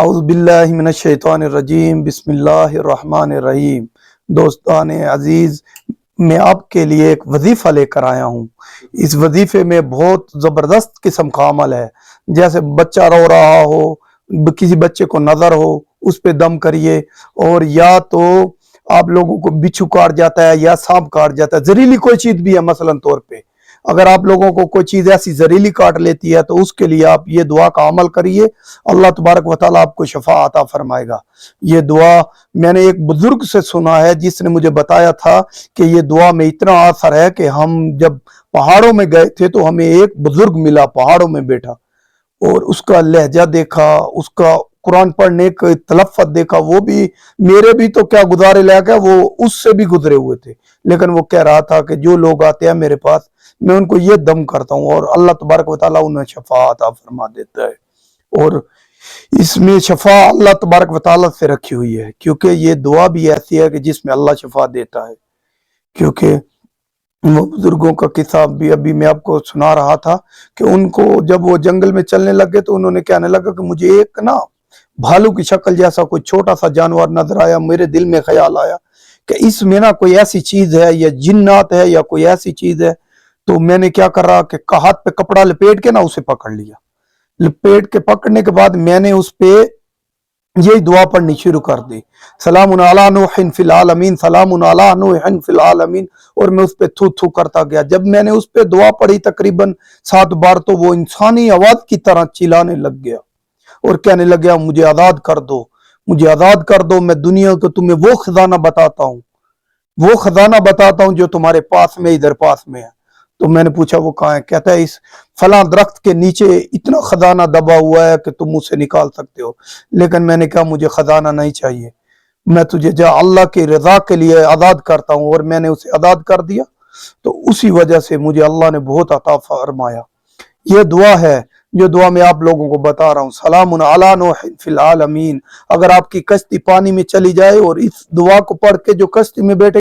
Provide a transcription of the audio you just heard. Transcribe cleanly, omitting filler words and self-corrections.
اعوذ باللہ من الشیطان الرجیم، بسم اللہ الرحمن الرحیم۔ دوستان عزیز، میں آپ کے لیے ایک وظیفہ لے کر آیا ہوں۔ اس وظیفے میں بہت زبردست قسم کا عمل ہے۔ جیسے بچہ رو رہا ہو، کسی بچے کو نظر ہو، اس پہ دم کریے، اور یا تو آپ لوگوں کو بچھو کاٹ جاتا ہے یا سانپ کاٹ جاتا ہے، زہریلی کوئی چیز بھی ہے مثلا طور پہ، اگر آپ لوگوں کو کوئی چیز ایسی زہریلی کاٹ لیتی ہے تو اس کے لیے آپ یہ دعا کا عمل کریے، اللہ تبارک و تعالیٰ آپ کو شفا عطا فرمائے گا۔ یہ دعا میں نے ایک بزرگ سے سنا ہے جس نے مجھے بتایا تھا کہ یہ دعا میں اتنا اثر ہے کہ ہم جب پہاڑوں میں گئے تھے تو ہمیں ایک بزرگ ملا پہاڑوں میں بیٹھا، اور اس کا لہجہ دیکھا، اس کا قرآن پڑھنے کا تلفظ دیکھا، وہ بھی میرے بھی تو کیا گزارے لائق ہے، وہ اس سے بھی گزرے ہوئے تھے، لیکن وہ کہہ رہا تھا کہ جو لوگ آتے ہیں میرے پاس میں ان کو یہ دم کرتا ہوں اور اللہ تبارک و تعالیٰ انہیں شفا عطا فرما دیتا ہے۔ اور اس میں شفا اللہ تبارک و تعالیٰ سے رکھی ہوئی ہے، کیونکہ یہ دعا بھی ایسی ہے کہ جس میں اللہ شفا دیتا ہے۔ کیونکہ وہ بزرگوں کا قصہ بھی ابھی میں آپ کو سنا رہا تھا کہ ان کو جب وہ جنگل میں چلنے لگے تو انہوں نے کہنے لگا کہ مجھے ایک بھالو کی شکل جیسا کوئی چھوٹا سا جانور نظر آیا، میرے دل میں خیال آیا کہ اس میں کوئی ایسی چیز ہے یا جنات ہے یا کوئی ایسی چیز ہے، تو میں نے کیا کر رہا کہ ہاتھ پہ کپڑا لپیٹ کے اسے پکڑ لیا۔ لپیٹ کے پکڑنے کے بعد میں نے اس پہ یہی دعا پڑھنی شروع کر دی، سلام علی نوح فی العالمین، سلام علی نوح فی العالمین، اور میں اس پہ تھو تھو کرتا گیا۔ جب میں نے اس پہ دعا پڑھی تقریباً 7 بار تو وہ انسانی آواز کی طرح چلانے لگ گیا اور کہنے لگ گیا مجھے آزاد کر دو، مجھے آزاد کر دو، میں دنیا کو تمہیں وہ خزانہ بتاتا ہوں، وہ خزانہ بتاتا ہوں جو تمہارے پاس میں ادھر پاس میں ہے۔ تو میں نے پوچھا وہ کہاں ہے؟ کہتا ہے اس فلاں درخت کے نیچے اتنا خزانہ دبا ہوا ہے کہ تم اسے نکال سکتے ہو۔ لیکن میں نے کہا مجھے خزانہ نہیں چاہیے، میں تجھے جا اللہ کی رضا کے لیے آزاد کرتا ہوں، اور میں نے اسے آزاد کر دیا، تو اسی وجہ سے مجھے اللہ نے بہت عطا فرمایا۔ یہ دعا ہے جو دعا میں آپ لوگوں کو بتا رہا ہوں، سلام علی نوح فی العالمین۔ اگر آپ کی کشتی پانی میں چلی جائے اور اس دعا کو پڑھ کے جو کشتی میں بیٹھے